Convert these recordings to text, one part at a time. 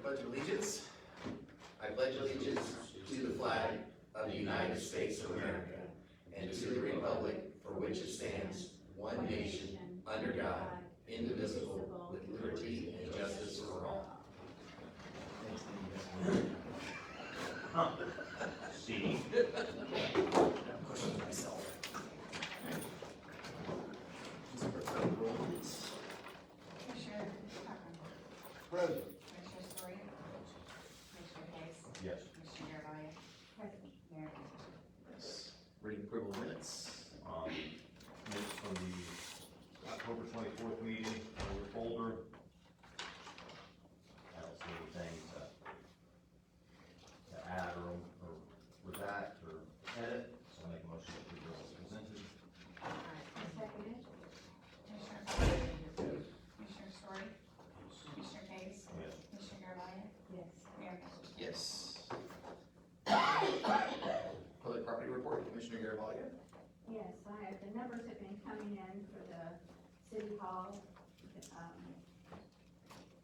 Pledge of allegiance. I pledge allegiance to the flag of the United States of America and to the republic for which it stands, one nation, under God, indivisible, with liberty and justice for all. See? I'm pushing myself. Commissioner Cochran. Present. Commissioner Story. Commissioner Case. Yes. Commissioner Garvelia. Present. Mayor Masser. Yes. Reading approval of minutes. Minutes from the October 24th meeting, your folder. I don't see anything to add or redact or edit, so I make a motion to approve as presented. Seconded. Commissioner Cochran. Commissioner Story. Commissioner Case. Yes. Commissioner Garvelia. Yes. Mayor Masser. Yes. Public property report, Commissioner Garvelia. Yes, the numbers have been coming in for the city hall,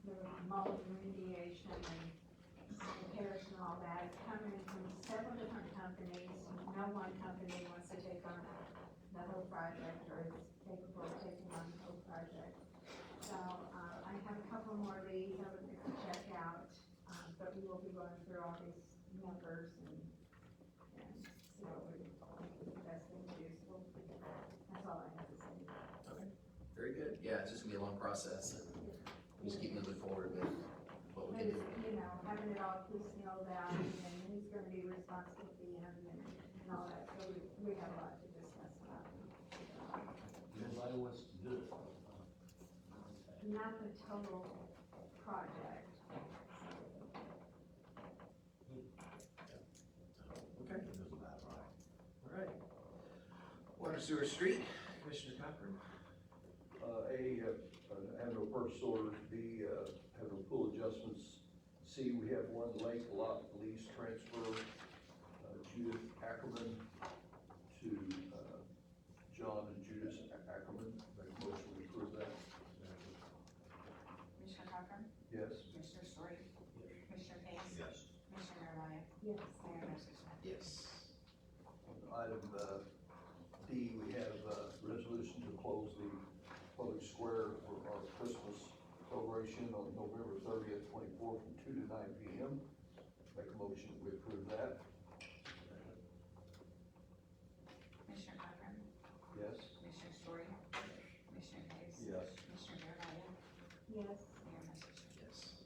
the mold remediation and repairs and all that, coming in from several different companies. No one company wants to take on the whole project or is capable of taking on the whole project. So, I have a couple more of these I would like to check out, but we will be going through all these numbers and see what we think is the best thing to do. So that's all I have to say. Okay, very good. Yeah, it's just gonna be a long process, and we just keep moving forward with what we But can do. it's, you know, having it all piecemealed out, and who's gonna be responsible for the end and all that, so we have a lot to discuss about. Nobody wants to do it. Not the total project. Okay, It doesn't matter, right? all right. Water Sewer Street, Commissioner Cochran. Have no purchase orders. B, have no pool adjustments. C, we have one lake lot lease transfer, Judith Ackerman to, John and Judith Ackerman. Make a motion to approve that. Commissioner Cochran. Yes. Commissioner Story. Commissioner Case. Yes. Commissioner Garvelia. Yes. Mayor Masser. Yes. Item, D, we have a resolution to close the public square for our Christmas celebration on November 30th, 24 from 2 to 9 p.m. Make a motion that we approve that. Commissioner Cochran. Yes. Commissioner Story. Commissioner Case. Yes. Commissioner Garvelia. Yes. Mayor Masser. Yes.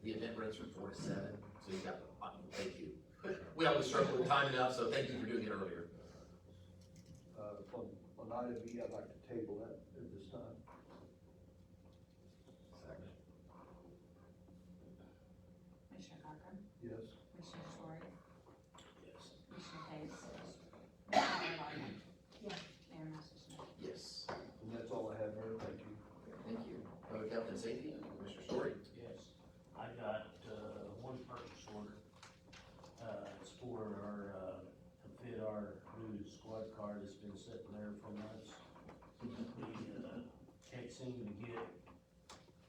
The event runs from 4 to 7, so you got, thank you. We always struggle with time enough, so thank you for doing it earlier. On item B, I'd like to table that at this time. Second. Commissioner Cochran. Yes. Commissioner Story. Yes. Commissioner Case. Commissioner Garvelia. Yes. Mayor Masser. Yes. And that's all I have, Mayor. Thank you. Thank you. Public Health and Safety, Commissioner Story. Yes, I got, one purchase order. It's for our, to fit our new squad car that's been sitting there for months. We, can't seem to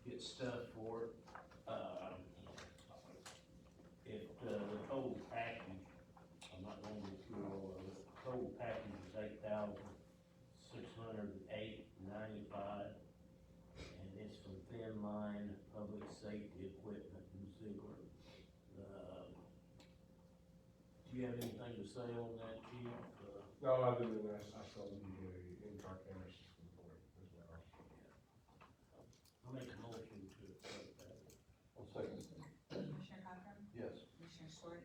get stuff for it. The total package, I'm not going to go through all of it, the total package is $8,608.95. And it's from Thin Line Public Safety Equipment in Ziegler. Do you have anything to say on that, Chief? No, other than that, I saw the in-car camera system for it as well. I'll make a motion to accept that. I'll second. Commissioner Cochran. Yes. Commissioner Story.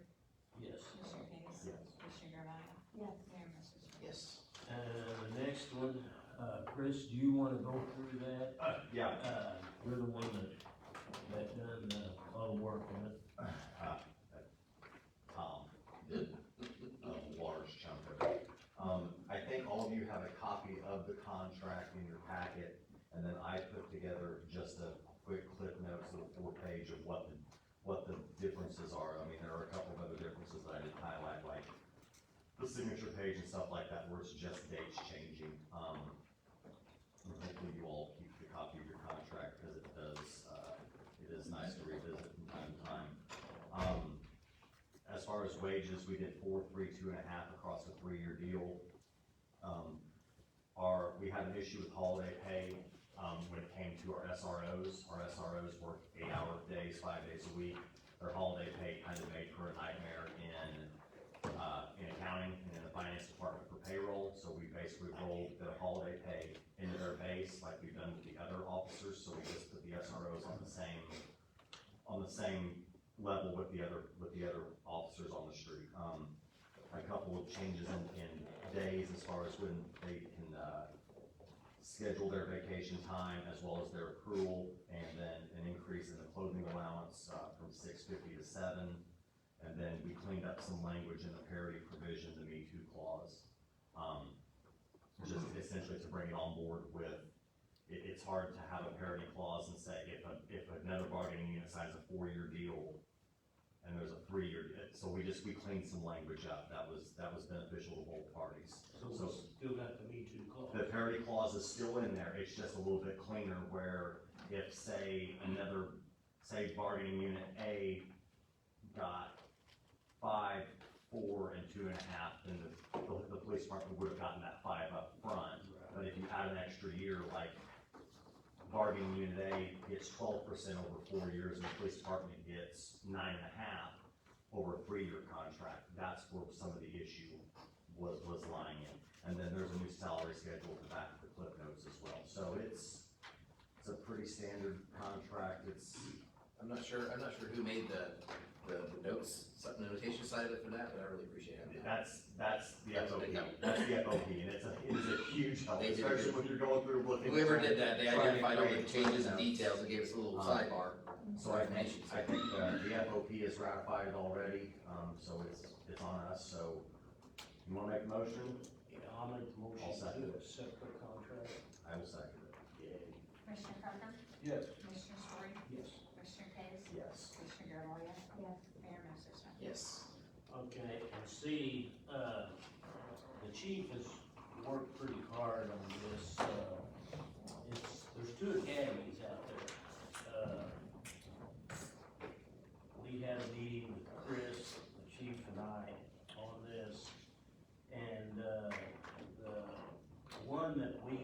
Yes. Commissioner Case. Yes. Commissioner Garvelia. Yes. Mayor Masser. Yes. The next one, Chris, do you wanna go through that? Yeah. You're the one that done, all the work on it. Tom did a large chunk of it. I think all of you have a copy of the contract in your packet, and then I put together just a quick clip notes, little 4-page of what the differences are. I mean, there are a couple of other differences that I did highlight, like the signature page and stuff like that, where it's just dates changing. Hopefully you all keep the copy of your contract, because it is nice to revisit from time to time. wages, we did 4, 3, 2.5 across a 3-year deal. We had an issue with holiday pay, when it came to our SROs. Our SROs work 8-hour days, 5 days a week. Their holiday pay kind of made for a nightmare in accounting and in the finance department for payroll. So we basically rolled their holiday pay into their base like we've done with the other officers. So we just put the SROs on the same level with the other officers on the street. A couple of changes in days as far as when they can schedule their vacation time as well as their accrual, and then an increase in the clothing allowance from $650 to $7. And then we cleaned up some language in the parity provision, the Me Too clause, just essentially to bring it on board with. It's hard to have a parity clause and say if another bargaining unit signs a 4-year deal and there's a 3-year, so we cleaned some language up that was beneficial to both parties. So we still got the Me Too clause. The parity clause is still in there, it's just a little bit cleaner where if say bargaining unit A got 5, 4, and 2.5, then the police department would have gotten that 5 up front. But if you add an extra year, like bargaining unit A gets 12% over 4 years, and the police department gets 9.5 over a 3-year contract, that's where some of the issue was lying in. And then there's a new salary schedule at the back of the clip notes as well. So it's a pretty standard contract. I'm not sure who made the notes, the notation side of it for that, but I really appreciate it. That's the That's a FOP. big help. That's the FOP, and it is a huge help, They did a especially good- when you're going through looking. Whoever did that, they trying to identified all the create changes and notes. details and gave us a little Um, sidebar. So I think the FOP is ratified already, so it's on us, so you wanna make a motion? Yeah, I'll make the motion I'll second to it. accept the contract. I will second it. Yay. Commissioner Carter? Yes. Commissioner Story? Yes. Commissioner Case? Yes. Commissioner Garvelia? Yes. Mayor Massersohn? Yes. Okay, and C, the chief has worked pretty hard on this, there's 2 academies out there. We had a meeting with Chris, the chief and I, on this, and, the one that we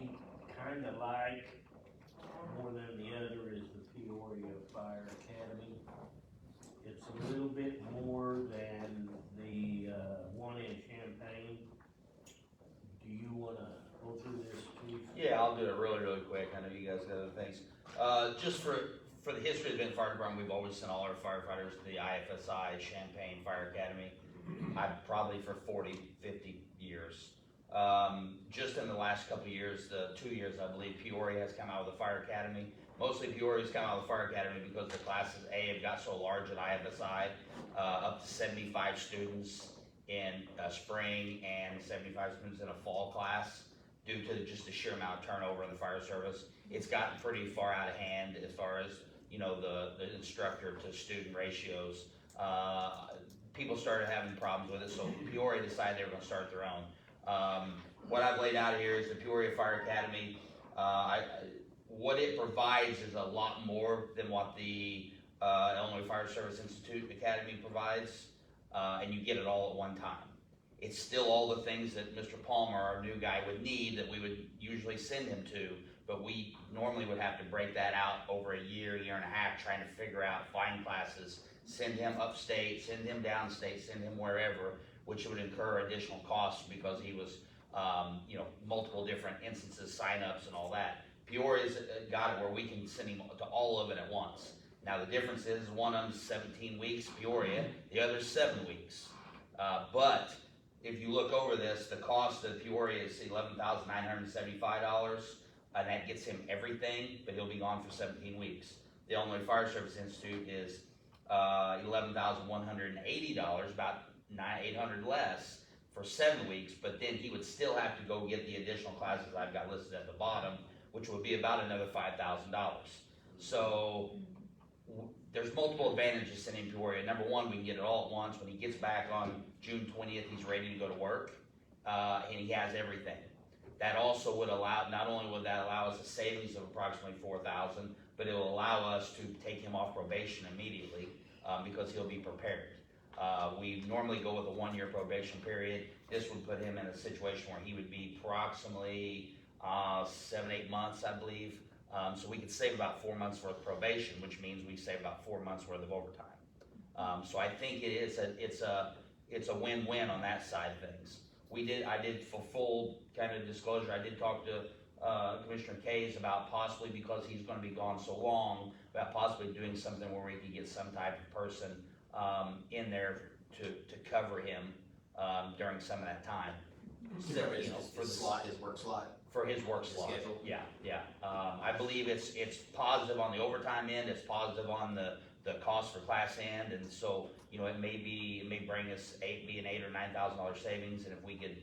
kinda like more than the other is the Peoria Fire Academy. It's a little bit more than the, one in Champaign. Do you wanna go through this, chief? Yeah, I'll do it really quick. I know you guys got other things. Just for the history of the Benton Fire Department, we've always sent all our firefighters to the IFSI Champaign Fire Academy. I've probably for 40, 50 years. Just in the last couple of years, the 2 years, I believe, Peoria has come out with a fire academy. Mostly Peoria's come out with a fire academy because the classes have got so large at IFSI, up to 75 students in spring and 75 students in a fall class due to just the sheer amount of turnover in the fire service. It's gotten pretty far out of hand as far as, the instructor to student ratios. People started having problems with it, so Peoria decided they were gonna start their own. What I've laid out here is the Peoria Fire Academy. What it provides is a lot more than what the Illinois Fire Service Institute Academy provides, and you get it all at one time. It's still all the things that Mr. Palmer, our new guy, would need that we would usually send him to, but we normally would have to break that out over a year and a half, trying to figure out, find classes, send him upstate, send him downstate, send him wherever, which would incur additional costs because he was, multiple different instances, signups and all that. Peoria's got it where we can send him to all of it at once. Now the difference is one of them's 17 weeks, Peoria, the other's 7 weeks. But if you look over this, the cost of Peoria is $11,975, and that gets him everything, but he'll be gone for 17 weeks. The Illinois Fire Service Institute is $11,180, about $800 less for 7 weeks, but then he would still have to go get the additional classes I've got listed at the bottom, which would be about another $5,000. So there's multiple advantages sending Peoria. Number one, we can get it all at once. When he gets back on June 20th, he's ready to go to work, and he has everything. That also would allow, not only would that allow us a savings of approximately $4,000, but it will allow us to take him off probation immediately because he'll be prepared. We normally go with a 1-year probation period. This would put him in a situation where he would be approximately 7, 8 months, I believe. So we could save about 4 months worth of probation, which means we save about 4 months worth of overtime. So I think it's a win-win on that side of things. I did for full kind of disclosure, I did talk to Commissioner Kays about possibly, because he's gonna be gone so long, about possibly doing something where we could get some type of person in there to cover him during some of that time. Is that You know, for the his work slot? For his work slot. Schedule? Yeah. I believe it's positive on the overtime end, it's positive on the cost for class end, and so, you know, it may bring us be an $8,000 or $9,000 savings, and if we could,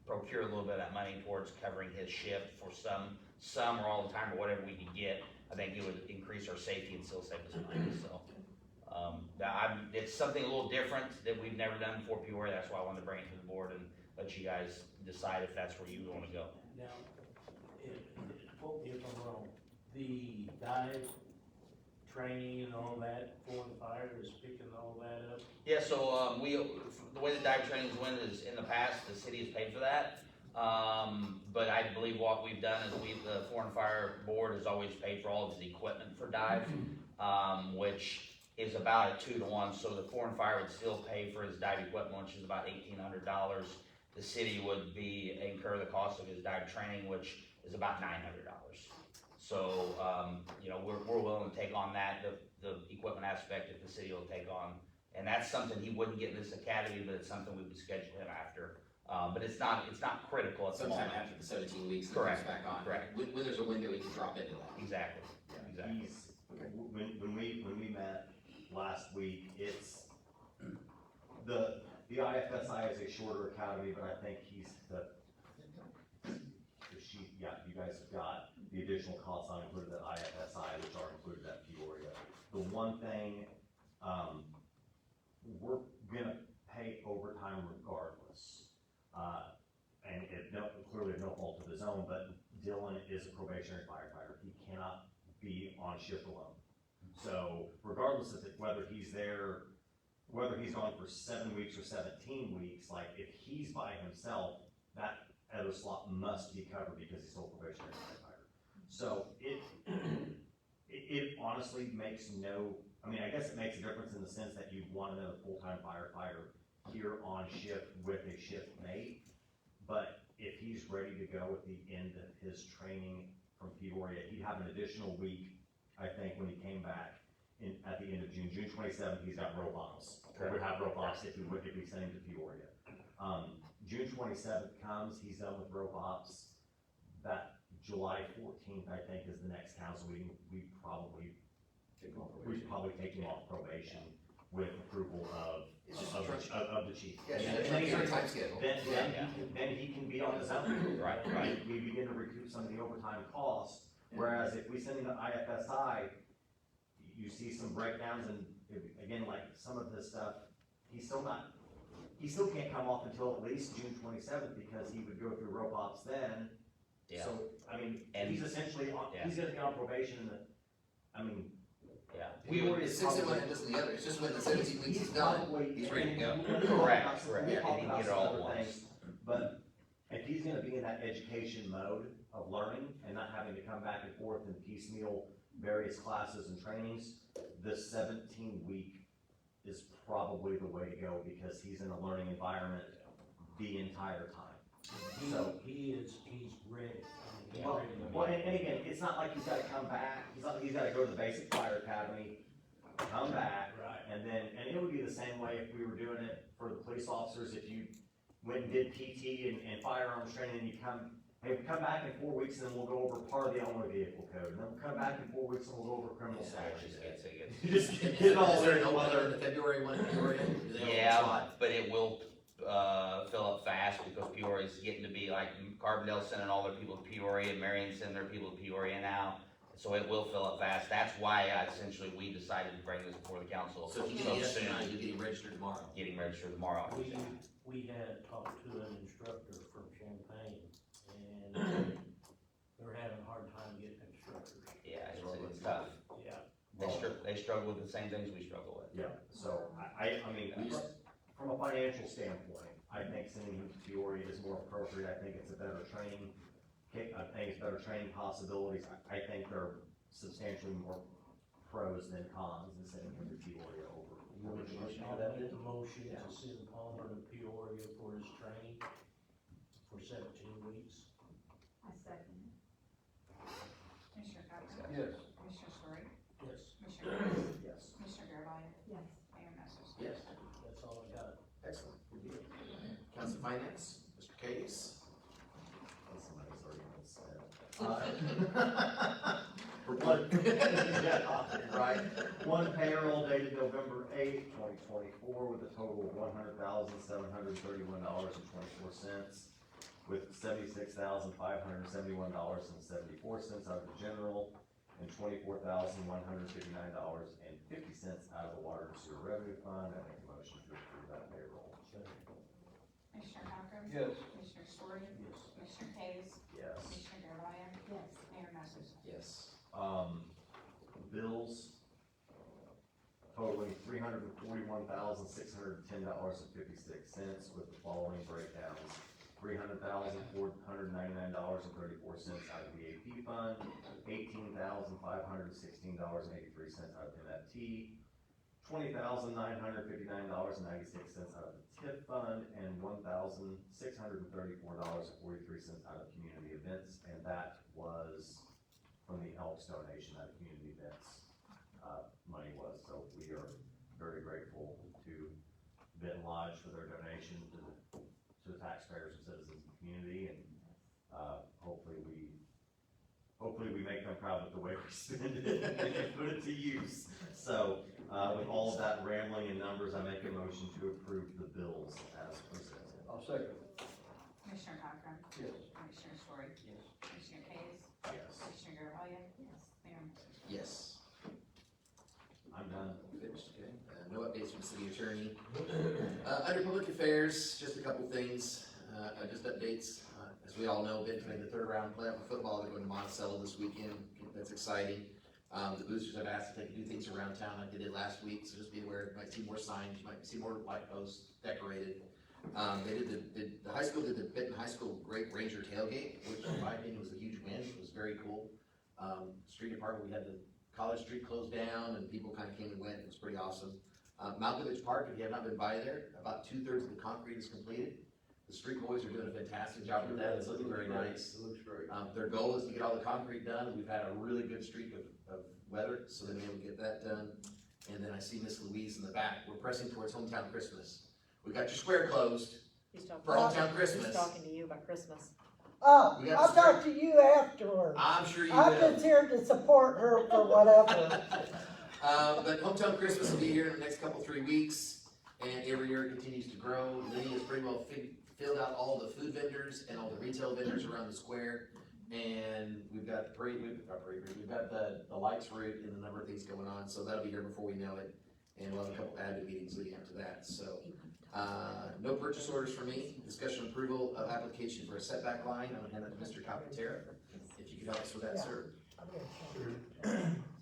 procure a little bit of that money towards covering his shift for some or all the time or whatever we could get, I think it would increase our safety and still save us money, so. It's something a little different that we've never done before Peoria, that's why I wanted to bring it to the board and let you guys decide if that's where you wanna go. Now, quote me if I'm wrong, the dive training and all that for the fire is picking all that up? Yeah, so, the way the dive trainings went is, in the past, the city has paid for that. But I believe what we've done is the Foreign Fire Board has always paid for all of his equipment for dive, which is about a 2-to-1, so the Foreign Fire would still pay for his dive equipment, which is about $1,800. The city would incur the cost of his dive training, which is about $900. So, you know, we're willing to take on that, the equipment aspect that the city will take on. And that's something he wouldn't get in this academy, but it's something we would schedule him after. But it's not critical at the Sometime moment. after the 17 weeks, he Correct, comes back on. correct. When there's a window, he can drop into that. Exactly. He's, when we met last week, it's, the IFSI is a shorter academy, but I think he's you guys have got the additional costs not included at IFSI, which are included at Peoria. The one thing, we're gonna pay overtime regardless. And clearly no fault of his own, but Dylan is a probationary firefighter. He cannot be on shift alone. So regardless of whether he's there, whether he's on for 7 weeks or 17 weeks, like if he's by himself, that other slot must be covered because he's still a probationary firefighter. So it honestly makes I guess it makes a difference in the sense that you want another full-time firefighter here on shift with a shift mate. But if he's ready to go at the end of his training from Peoria, he'd have an additional week, I think, when he came back at the end of June. June 27th, he's got rope ops. He would have rope ops if we send him to Peoria. June 27th comes, he's done with rope ops. That July 14th, I think, is the next council meeting. We'd probably take him off probation with approval of the chief. Yeah, And like then- your time schedule. then he can be on his own. Right. We begin to recoup some of the overtime costs, whereas if we send him to IFSI, you see some breakdowns, and again, like some of this stuff, he still can't come off until at least June 27th, because he would go through rope ops then. Yeah. So, I mean, And- he's essentially he's gonna be on probation, Yeah. Peoria It's is 6 in probably- one and doesn't the other, it's just when the 17 weeks is done, he's ready to go. Correct. We Yeah, talked he can about get it some all other at once. things, but if he's gonna be in that education mode of learning and not having to come back and forth and piecemeal various classes and trainings, the 17-week is probably the way to go, because he's in a learning environment the entire time. So, He's ready. I mean, he's well, ready to go. well, and again, it's not like he's gotta come back, it's not like he's gotta go to the basic fire academy, come back, Right. and it would be the same way if we were doing it for the police officers. If you went and did PT and firearms training, and you come back in 4 weeks, and then we'll go over part of the Illinois Vehicle Code, and then we'll come back in 4 weeks, and we'll go over criminal statutes. It's You just get Is it all there in no one. other in the February one, Peoria? Do they have a Yeah, slot? but it will, fill up fast, because Peoria's getting to be like, Carbondale sending all their people to Peoria, Marion sending their people to Peoria now. So it will fill up fast. That's why we decided to bring this before the council So if you so get yes soon. tonight, you're getting registered tomorrow. Getting registered tomorrow. We had talked to an instructor from Champaign, and they're having a hard time getting instructors. Yeah, it's tough. Yeah, They struggle with the same things we struggle with. Yeah, so I mean, from a financial standpoint, I think sending him to Peoria is more appropriate. I think it's a better training, I think it's better training possibilities. I think there are substantially more pros than cons in sending him to Peoria over. You want to motion I'll for that make then? the motion to send Palmer to Peoria for his training for 17 weeks. I second it. Commissioner Cochran? Yes. Commissioner Story? Yes, Commissioner Case? Yes. Commissioner Garvelia? Yes. Mayor Masser? Yes. that's all I got. Excellent, good deal. Council Finance, Mr. Case. Somebody's already been said. For one, yeah, right, one payroll dated November 8th, 2024, with a total of $100,731.24, with $76,571.74 out of the general, and $24,159.50 out of the water and sewer revenue fund. I make a motion to approve that payroll. Commissioner Cochran? Yes. Commissioner Story? Yes. Commissioner Case? Yes. Commissioner Garvelia? Yes. Mayor Masser? Yes. Bills totaling $341,610.56, with the following breakdowns: $300,499.34 out of the AP fund, $18,516.83 out of MFT, $20,959.96 out of the TIP fund, and $1,634.43 out of community events, and that was from the Elks donation that the community events, money was. So we are very grateful to Benton Lodge for their donation to the taxpayers and citizens of the community, and, hopefully we make them proud with the way we spend it and put it to use. So, with all of that rambling and numbers, I make a motion to approve the bills as presented. I'll second. Commissioner Cochran? Yes. Commissioner Story? Yes. Commissioner Case? Yes, Commissioner Garvelia? Yes. Mayor Masser? Yes. I'm done. Finished, okay. No updates from the city attorney. Under public affairs, just a couple things, just updates. As we all know, Benton made the third round playoff of football. They're going to Monticello this weekend. That's exciting. The boosters have asked if they can do things around town like they did last week, so just be aware, you might see more signs, you might see more light posts decorated. They did the high school did the Benton High School Great Ranger Tailgate, which in my opinion was a huge win. It was very cool. Street department, we had the College Street closed down and people kind of came and went. It was pretty awesome. Malkovich Park, if you have not been by there, about 2/3 of the concrete is completed. The street boys are doing a fantastic job with that. It's looking very nice. It looks great. Their goal is to get all the concrete done. We've had a really good streak of weather, so then we'll get that done. And then I see Miss Louise in the back. We're pressing towards hometown Christmas. We got your square closed He's talking for hometown Christmas. He's talking to you about Christmas. Oh, We got I'll the talk to you afterwards. I'm sure you I'm will. just here to support her for whatever. But hometown Christmas will be here in the next 3 weeks, and every year it continues to grow. Lydia's pretty well filled out all the food vendors and all the retail vendors around the square. And we've got the parade, we've got the lights route and a number of things going on, so that'll be here before we know it. And we'll have a couple admin meetings leading up to that, so. No purchase orders for me. Discussion approval of application for a setback line. I'm gonna hand that to Mr. Capatera. If you could help us with that, sir.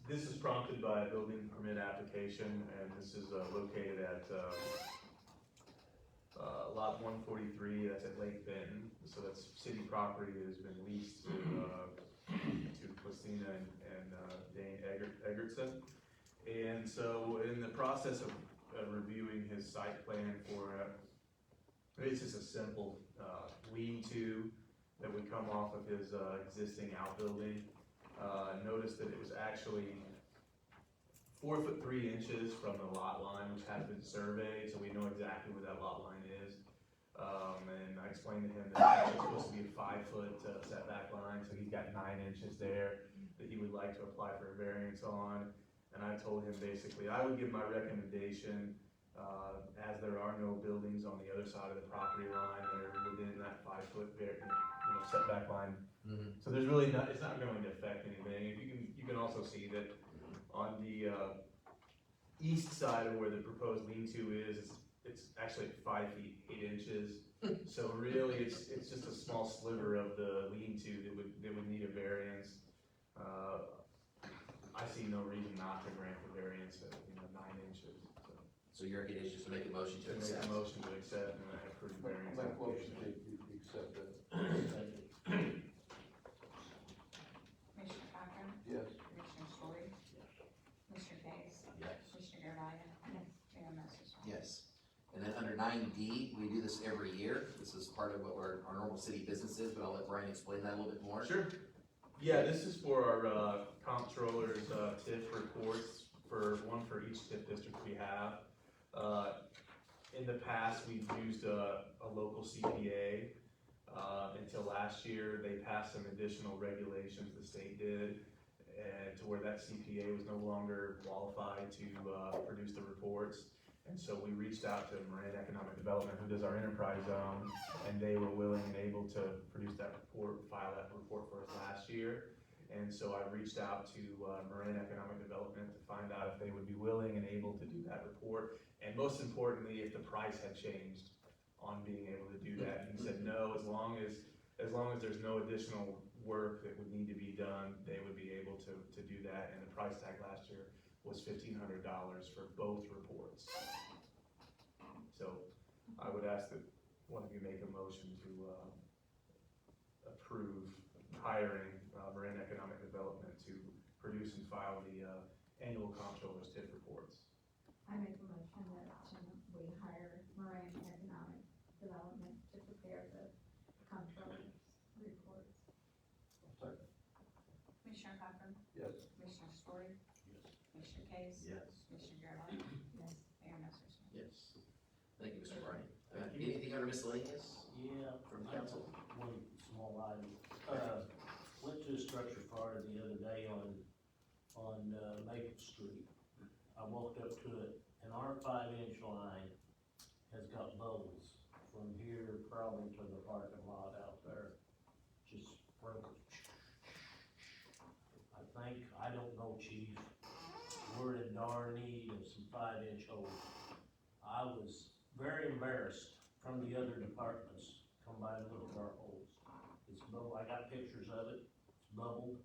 This is prompted by a building permit application, and this is located at lot 143, that's at Lake Benton. So that's city property that has been leased to Christina and Dane Egertson. And so in the process of reviewing his site plan for it's just a simple lean-to that would come off of his existing outbuilding. Noticed that it was actually 4'3" from the lot line, which has been surveyed, so we know exactly where that lot line is. And I explained to him that it's actually supposed to be a 5-foot setback line, so he's got 9 inches there that he would like to apply for a variance on. And I told him basically I would give my recommendation, as there are no buildings on the other side of the property line that are within that 5-foot setback line. So there's really it's not going to affect anything. You can also see that on the east side of where the proposed lean-to is, it's actually 5 feet 8 inches. So really, it's just a small sliver of the lean-to that would need a variance. I see no reason not to grant the variance of, 9 inches, so. So your recommendation is to make a motion to To make accept. a motion to accept and I approve the variance Make a motion application. to accept that. Commissioner Cochran, Yes. Commissioner Story, Commissioner Case, Yes. Commissioner Garvelia, Mayor Massersohn. Yes. And then under 9D, we do this every year. This is part of what our normal city business is, but I'll let Brian explain that a little bit more. Sure. Yeah, this is for our, comptroller's, TIF reports, one for each TIF district we have. In the past, we've used a local CPA, until last year, they passed some additional regulations, the state did, and to where that CPA was no longer qualified to, produce the reports. And so we reached out to Moran Economic Development, who does our enterprise zone, and they were willing and able to produce that report, file that report for us last year. And so I reached out to Moran Economic Development to find out if they would be willing and able to do that report. And most importantly, if the price had changed on being able to do that. And he said, no, as long as there's no additional work that would need to be done, they would be able to do that. And the price tag last year was $1,500 for both reports. So I would ask that one of you make a motion to approve hiring Moran Economic Development to produce and file the annual comptroller's TIF reports. I make a motion that we hire Moran Economic Development to prepare the comptroller's reports. Second. Commissioner Cochran, Yes. Commissioner Story, Commissioner Case, Yes. Commissioner Garvelia, Yes. Mayor Massersohn. Yes. Thank you, Mr. Brian. Anything under miscellaneous Yeah, from council? one small item. Went to a structure fire the other day on Maple Street. I walked up to it, and our 5-inch line has got bubbles from here probably to the parking lot out there, just sprinkled. I don't know, chief, we're in dire need of some 5-inch holes. I was very embarrassed from the other departments, come by and look at our holes. It's bubbled, I got pictures of it, it's bubbled,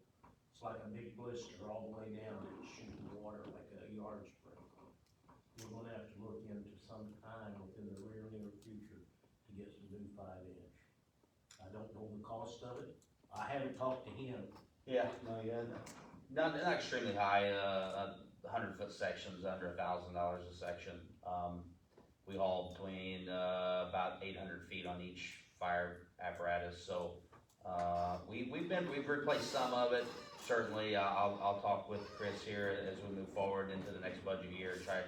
it's like a big blister all the way down, it's shooting water like a yard spring. We're gonna have to look into some time within the near future to get some new 5-inch. I don't know the cost of it, I haven't talked to him. Yeah, no, yeah, not extremely high, 100-foot sections, under $1,000 a section. We haul between, about 800 feet on each fire apparatus, so, we've replaced some of it. Certainly, I'll talk with Chris here as we move forward into the next budget year, try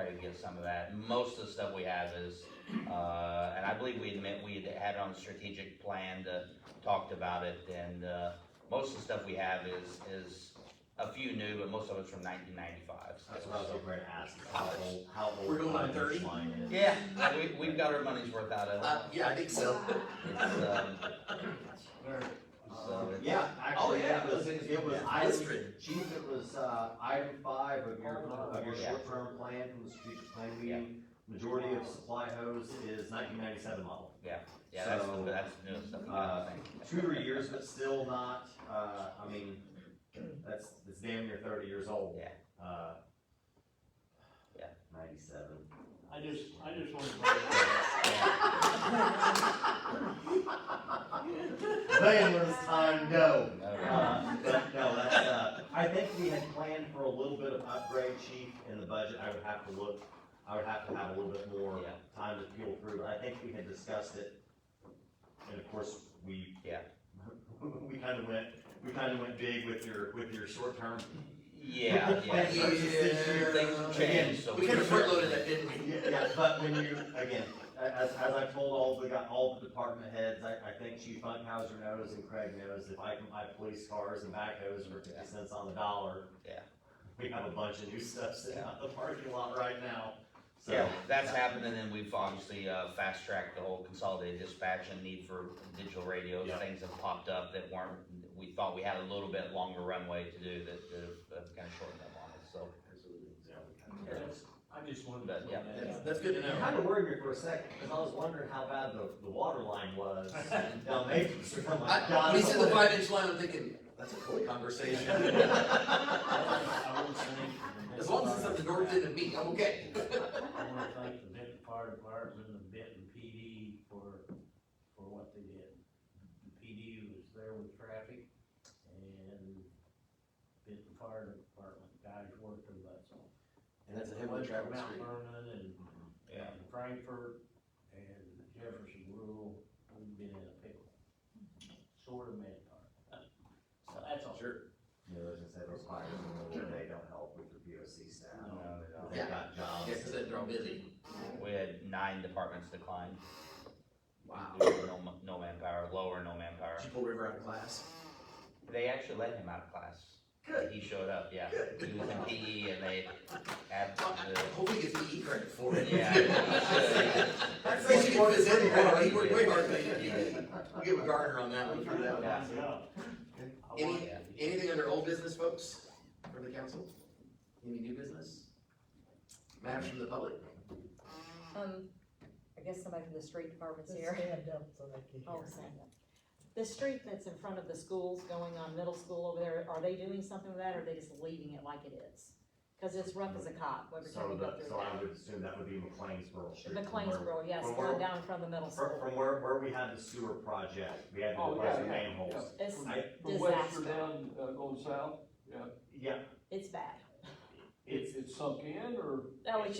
to get some of that. Most of the stuff we have is, and I believe we had it on the strategic plan talked about it, and, most of the stuff we have is a few new, but most of it's from 1995. That's what I was over to ask, how old. We're going on 30? Line is. Yeah, we've got our money's worth out of it. Yeah, I think so. Yeah, actually, yeah, it was yeah, item, listed. chief, it was, item 5 of your Yeah. short-term plan from the strategic plan Yeah. meeting. Majority of supply hose is 1997 model. Yeah, that's So, the newest stuff we got, I think. 2 or 3 years, but still not, I mean, it's damn near 30 years old. Yeah. Yeah. 97. I just wanted to. Man, when it's time to go. No, But no, that's, I think we had planned for a little bit of upgrade, chief, in the budget. I would have to have a little bit more Yeah. time to peel through, but I think we had discussed it. And of course, we kind of went big with your short term. Yeah, things changed, so We kind of front loaded that, didn't we? Yeah, but when you, again, as I've told all the department heads, I think Chief Funkhauser knows and Craig knows, if I can buy police cars and backhoes for 50 cents on the dollar. Yeah. We have a bunch of new stuff sitting out in the parking lot right now, so. Yeah, that's happened, and then we've obviously, fast-tracked the whole consolidated dispatch and need for digital radios. Yeah. Things have popped up that we thought we had a little bit longer runway to do that have kind of shortened up on us, so. I just wanted But, to. yeah, That's good to It know. kind of worried me for a second, because I was wondering how bad the water line was down Maple Street. I'm like, God, When he said the 5-inch line, I'm thinking, That's a toy conversation. I wanna thank the As long as it's at the Benton north end of me, I'm okay. I wanna thank the Benton Fire Department and the Benton PD for what they did. The PD was there with traffic, and Benton Fire Department guys worked their butts off. And that's a heavily traveled Mount street. Vernon Yeah. and Frankfurt and Jefferson Rural, we've been in a pickle. Sort of Mantar. So that's all. Sure. You know, as I said, those fires in the middle of the day don't help with your POC staff. No, they don't. They've got jobs. Yeah, cause they're all busy. We had 9 departments decline. Wow. Due to no manpower, lower no manpower. Did you pull River out of class? They actually let him out of class. Good. He showed up, yeah. He was in PE and they had Hopefully he gets PE credit for it. Yeah, he should. That's the easy part, is he worked way harder than you did. We'll give a Gardner on that one for that one. Yeah. I Any, want- anything under old business, folks, from the council? Any new business? Matters from the public? I guess somebody from the street department's Just here. stand up so they can Oh, hear. stand up. The street that's in front of the schools going on middle school over there, are they doing something with that, or are they just leaving it like it is? Cause it's rough as a cop every time So you go the, through so I there. would assume that would be McLeansboro Street. The McLeansboro, yes, from going where- down from the middle From, school. from where we had the sewer project, we had to Oh, replace yeah, the yeah, manholes. It's From Webster disaster. down, going south, Yeah, It's bad. it's sunk in, or? Oh, it's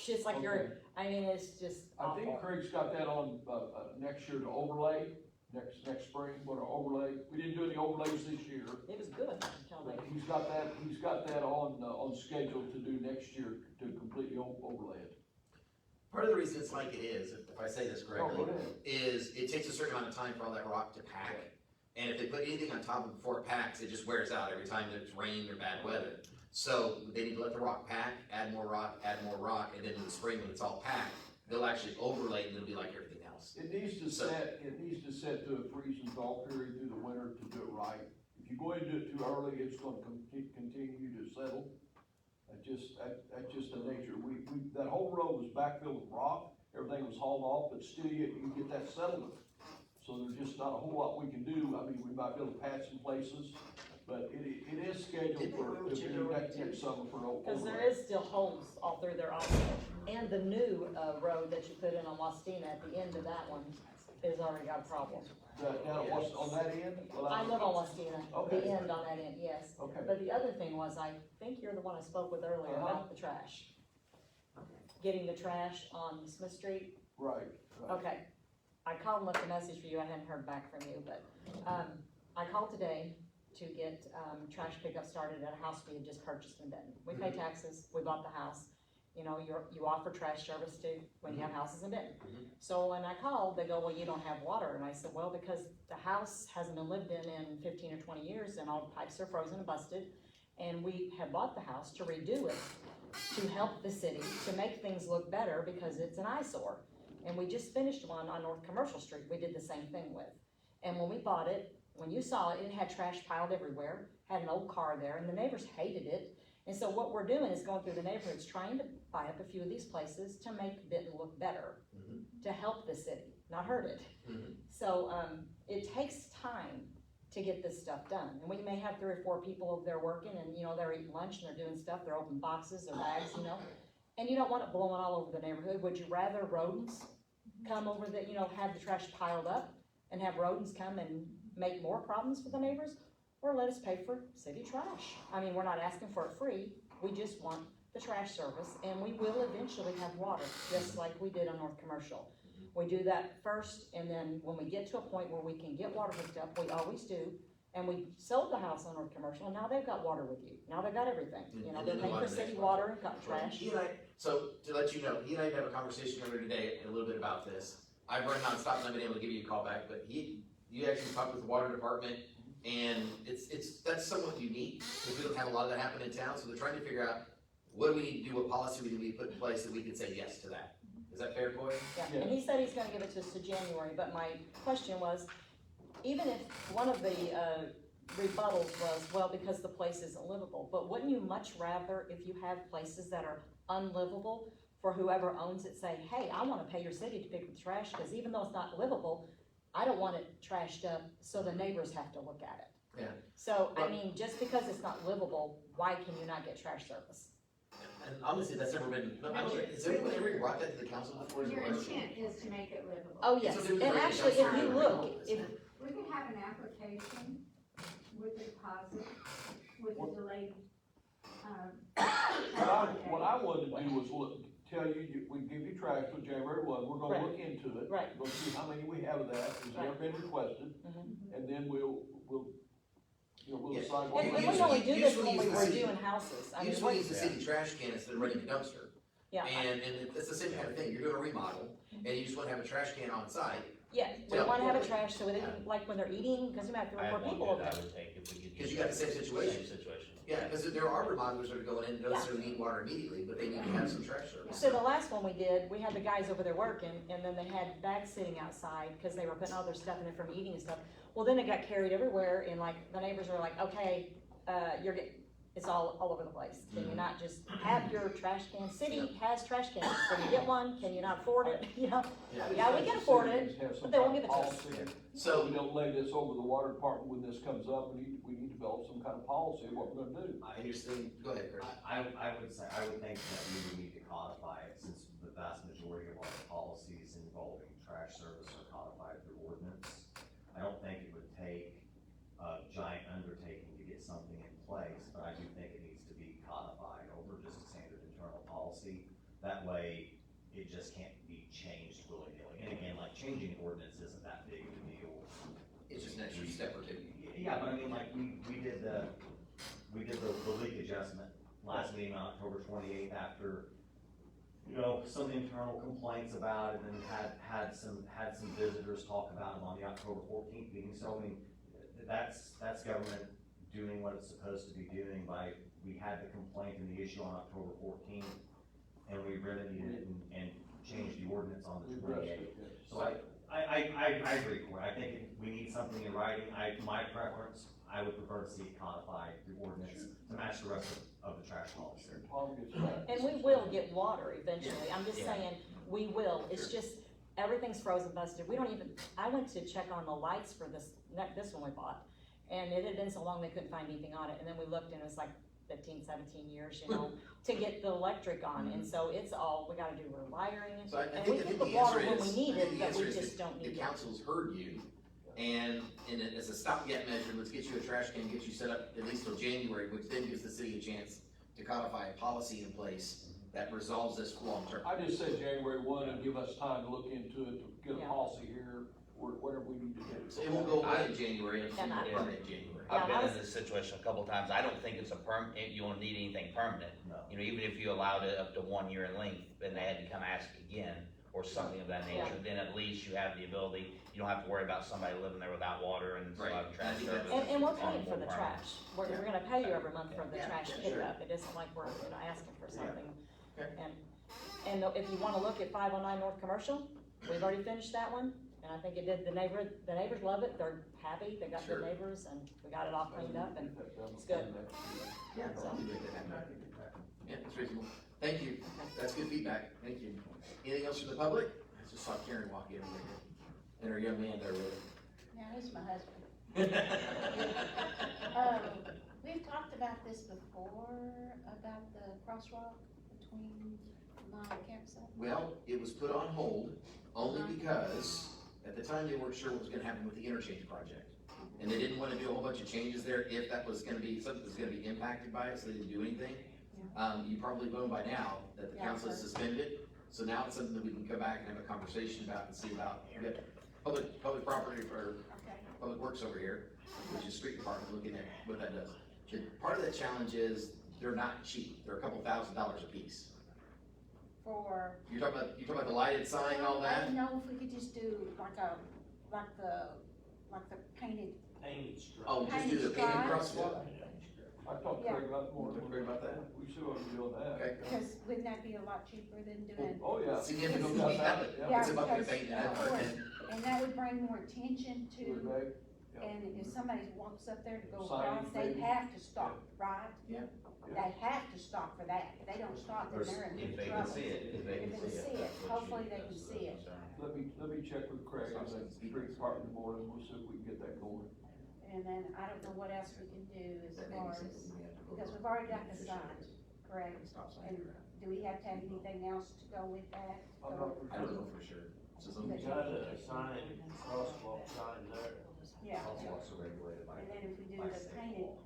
just like you're, Okay. I mean, it's just I think awful. Craig's got that on, next year to overlay, next spring, what, overlay, we didn't do any overlays this year. It was good until But they, he's got that on schedule to do next year to completely overlay it. Part of the reason it's like it is, if I say this Oh, correctly, go ahead. is it takes a certain amount of time for all that rock to pack. And if they put anything on top of it before it packs, it just wears out every time there's rain or bad weather. So they need to let the rock pack, add more rock, and then in the spring when it's all packed, they'll actually overlay it and it'll be like everything else. It needs to So- set to a freeze and thaw period through the winter to do it right. If you go ahead and do it too early, it's gonna continue to settle. That's just the nature. That whole road was backfilled with rock, everything was hauled off, but still you get that settlement. So there's just not a whole lot we can do. I mean, we might be able to patch some places, but it is scheduled Didn't they for, go to to do next summer for an cause there overlay. is still holes all through there also. And the new, road that you put in on Wastina at the end of that one is already got a problem. Down at what's on that end? Well, I live on Wastina, Okay. the end on that end, yes. Okay. But the other thing was, I think you're the one I spoke with earlier about the trash. Getting the trash on Smith Street. Right. Okay, I called and left a message for you, I hadn't heard back from you, but, I called today to get, trash pickup started at a house we had just purchased in Benton. We pay taxes, we bought the house, you know, you offer trash service too, when you have houses in Benton. So when I called, they go, well, you don't have water, and I said, well, because the house hasn't been lived in 15 or 20 years, and all the pipes are frozen and busted, and we have bought the house to redo it, to help the city, to make things look better, because it's an eyesore. And we just finished one on North Commercial Street, we did the same thing with. And when we bought it, when you saw it, it had trash piled everywhere, had an old car there, and the neighbors hated it. And so what we're doing is going through the neighborhoods, trying to buy up a few of these places to make Benton look better, to help the city, not hurt it. So, it takes time to get this stuff done. And we may have 3 or 4 people over there working and, you know, they're eating lunch and they're doing stuff, they're opening boxes, their bags, you know. And you don't want it blowing all over the neighborhood. Would you rather rodents come over the, you know, have the trash piled up and have rodents come and make more problems for the neighbors? Or let us pay for city trash? I mean, we're not asking for it free, we just want the trash service, and we will eventually have water, just like we did on North Commercial. We do that first, and then when we get to a point where we can get water hooked up, we always do, and we sold the house on North Commercial, and now they've got water with you, now they've got everything, you know, And they're then paying the for water city next water and got Right. trash. He and I, so to let you know, he and I had a conversation earlier today a little bit about this. I've run nonstop and I've been able to give you a call back, but you actually talked with the water department, and that's somewhat unique, because we don't have a lot of that happen in town, so they're trying to figure out, what do we need to do, what policy we need to put in place that we can say yes to that. Is that fair, Coy? Yeah, and he said he's gonna give it to us to January, but my question was, even if one of the, rebuttals was, well, because the place isn't livable, but wouldn't you much rather, if you have places that are unlivable, for whoever owns it, say, hey, I wanna pay your city to pick up the trash, cause even though it's not livable, I don't want it trashed up, so the neighbors have to look at it. Yeah. So, I But- mean, just because it's not livable, why can you not get trash service? And honestly, that's never been, no, I don't, has anyone ever brought that to the council before? as a Your question? intent is to make it livable. Oh, yes, So there was and already a actually, if dumpster you there look, already. if, We can have an application with a deposit, with a delayed, What I wanted to do was tell you, we give you trash for January 1, we're gonna Right. look into it. Right. We'll see how many we have of that, has Right. ever been requested, Mhm. and then we'll Yeah. decide what and we we Usually- only do this usually when we use the were city. doing houses, I mean, Usually we- use the city trash can instead of renting a dumpster. yeah, And it's the same kind of thing, you're doing a remodel, and you just wanna have a trash can on site, yeah, we wanna have a trash, so they, like, when they're eating, cause we might have three I or have four one people bid over I there. would take if we could. because use you got the same Same situation. situation. Yeah, because there are remodelers that are going in and don't necessarily need water immediately, but they need to have some trash service. So the last one we did, we had the guys over there working, and then they had bags sitting outside, cause they were putting all their stuff in it from eating and stuff. Well, then it got carried everywhere, and like, the neighbors were like, okay, you're getting, it's all over the place. Can you not just have your trash can? City has trash cans, can you get one? Can you not afford it? You know? Yeah, we can afford it, but they won't give it to us. So- we don't lay this over the water department when this comes up, we need to develop some kind of policy of what we're gonna do. And you're saying, go ahead, Chris. I would say, I would think that we would need to codify it, since the vast majority of our policies involving trash service are codified through ordinance. I don't think it would take a giant undertaking to get something in place, but I do think it needs to be codified over just a standard internal policy. That way, it just can't be changed willy-nilly. And again, like, changing ordinance isn't that big of a deal. It's just an extra step or two. Yeah, but I mean, like, we did the leak adjustment last meeting on October 28th after, you know, some internal complaints about it, and had some visitors talk about them on the October 14th meeting. So I mean, that's government doing what it's supposed to be doing we had the complaint and the issue on October 14th, and we remedied it and changed the ordinance on the 28th. So I agree, Corey. I think we need something in writing. My preference, I would prefer to see it codified through ordinance to match the rest of the trash policy. And we will get water eventually, I'm just Yeah. saying, we will, it's just, everything's frozen busted, we don't even, I went to check on the lights for this one we bought, and it had been so long they couldn't find anything on it, and then we looked and it was like 15, 17 years, you know, to get the electric on, and so it's all, we gotta do rewiring, So I and think, we I get think the the water answer when is, we need I think it, the but answer we is just don't the need it. council's heard you, and as a stopgap measure, let's get you a trash can, get you set up at least till January, which then gives the city a chance to codify a policy in place that resolves this long term. I just said January 1 and give us time to look into it, to get a Yeah. policy here, or whatever we need to do. So it won't go away in January, it's And I- permanent in January. Yeah, I've and I been in was- this situation a couple of times, I don't think it's a you don't need anything permanent. No. You know, even if you allowed it up to 1 year in length, then they had to come ask again, or something of that nature, then at least you have the ability, you don't have to worry about somebody living there without water and Right. having trash I think service. And we're on paying for more the permanent. trash, we're gonna pay you every month for the Yeah, trash yeah, sure. pickup, it isn't like we're, you know, asking for something. Okay. And if you wanna look at 509 North Commercial, we've already finished that one, and I think it did, the neighbors love it, they're happy, they got Sure. good neighbors, and we got it all cleaned up, and it's good. Yeah, So- I'll do that. Yeah, that's reasonable. Thank you. That's good feedback. Thank you. Anything else from the public? I just saw Karen walk in over here. And her young man there with No, he's my husband. her. We've talked about this before, about the crosswalk between my campsite. Well, it was put on hold only because at the time they weren't sure what was gonna happen with the interchange project. And they didn't wanna do a whole bunch of changes there if that was gonna be, something that's gonna be impacted by it, so they didn't do anything. You probably know by now that the Yeah, council has sure. suspended, so now it's something that we can come back and have a conversation about and see about. We got public property or Okay. Public Works over here, which is street department, looking at what that does. Part of that challenge is they're not cheap, they're a couple $1,000s a piece. For. You're talking about the lighted sign and all I that? didn't know if we could just do like the painted, Painted stripe. Oh, just do the painted Painted stripes. crosswalk? I talked to Craig about more. Talked to Craig about that? We should ought to be doing that. Okay. because wouldn't that be a lot cheaper than doing? Oh, yeah. Significantly, No doubt about it, yeah. it's about the because, paint and that of part, course, and And that would bring more attention Good, to, Meg. Yeah. and if somebody walks up there to go Signage, across, they maybe. have to stop, right? Yeah. They have to stop for that. If they don't stop, then they're in If big they trouble. can see it, if they If can they see see it. it, that's what hopefully she- they can that's see the it. concern. Let me check with Craig and the street department board, and we'll see if we can get that going. And then I don't know what else we can do as That may far be as, something we have to go because over. we've already got the Officially. sign, correct? Stop sign. And do we have to have anything else to go with that? I'm not for I don't sure. know for sure. So some, We got a sign, crosswalk sign there. Yeah, Crosswalks are regulated by. and then if we do by the state painted, law.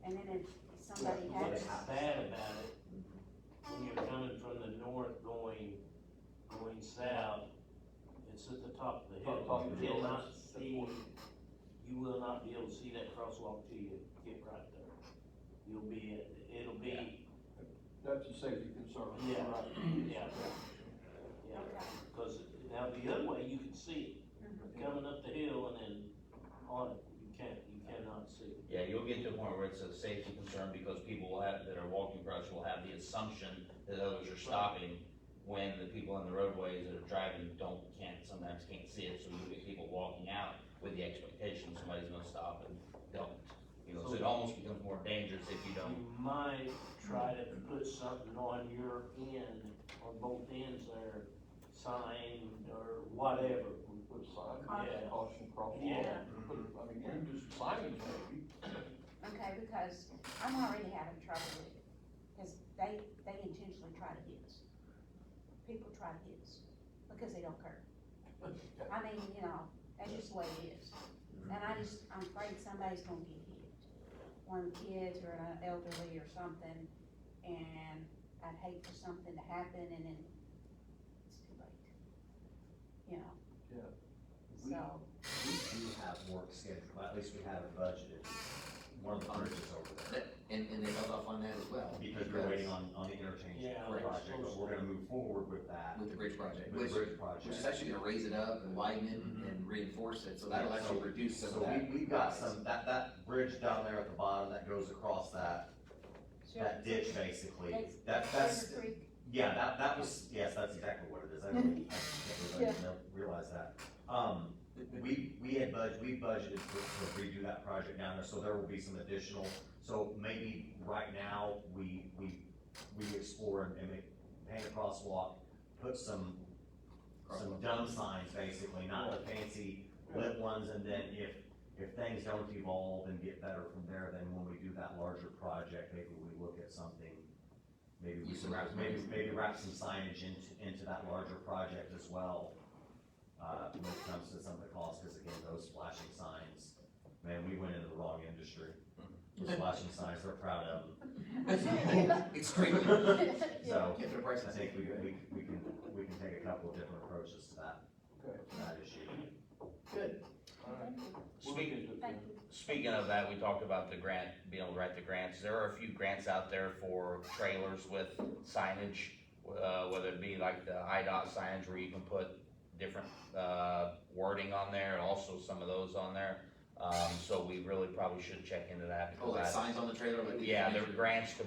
and then if somebody What's has, bad about it, when you're coming from the north going south, it's at the top of the hill. Top of the You hill, cannot that's see, what- you will not be able to see that crosswalk till you get right there. It'll be, That's a safety concern. Yeah. Right. yeah, yeah, cause now the other way, you can see it, coming up the hill and then on it, you cannot see it. Yeah, you'll get to a point where it's a safety concern because people will have, that are walking across will have the assumption that others are stopping when the people on the roadways that are driving sometimes can't see it, so you get people walking out with the expectation somebody's gonna stop and don't. You know, so it almost becomes more dangerous if you don't. You might try to put something on your end, on both ends there, sign or whatever. We put a sign, Yeah. caution crosswalk. Yeah. Put, I mean, you can do some signage maybe. okay, because I'm already having trouble with it, cause they intentionally try to hit us. People try to hit us, because they don't care. I mean, you know, that's just the way it is. And I'm afraid somebody's gonna get hit. One of the kids or an elderly or something, and I'd hate for something to happen and then it's too late. You know? Yeah. So, We do have work scheduled, at least we have it budgeted, one of the bridges over there. and they held off on that as well. Because we're waiting on the interchange Yeah, project, but we're gonna move forward with that, With the bridge project, with the which bridge project. is actually gonna raise it up and widen it and reinforce it, so that'll actually reduce some So of that. we've got rise. some, that bridge down there at the bottom that goes across that ditch basically, that's, Sugar Creek, yeah, that was, yes, that's exactly what it is, I didn't realize that. We budgeted to redo that project down there, so there will be some additional, so maybe right now, we explore and paint a crosswalk, put some dumb signs basically, not the fancy lit ones, and then if things don't evolve and get better from there, then when we do that larger project, maybe we look at something, maybe we Use some wrap- maybe wrap some signage into that larger project as well. When it comes to some of the costs, because again, those flashing signs, man, we went into the wrong industry. Those flashing signs, they're proud of them. Extremely. So, Get their prices. I think we can take a couple of different approaches to Okay, that issue. Good. all right. We'll Speak- look into it thank then. you. Speaking of that, we talked about the grant, being able to write the grants. There are a few grants out there for trailers with signage, whether it be like the IDOT signage where you can put different, wording on there, and also some of those on there. So we really probably should check into that. Oh, like because signs on the trailer, like. yeah, there are grants to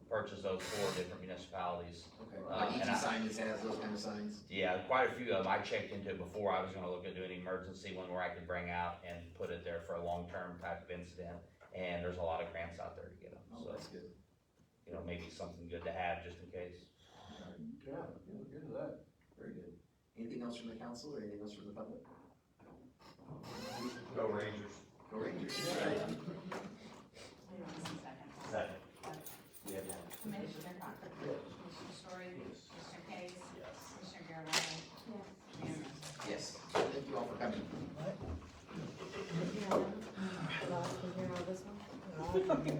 purchase those for different municipalities. Okay, and like each I- sign that has those kind of signs. Yeah, quite a few of them. I checked into before. I was gonna look at doing an emergency one where I could bring out and put it there for a long-term type of incident. And there's a lot of grants out there to get them, Oh, so, that's good. you know, maybe something good to have just in case. Yeah, look into that. Very good. Anything else from the council or anything else from the public? Go Rangers. Go Rangers. Second. Second. Commissioner Cochran. Yes. Commissioner Story. Commissioner Case. Yes. Commissioner Garvelia. yes. Unanimous. Yes, thank you all for coming. Yeah. Can you hear all this one?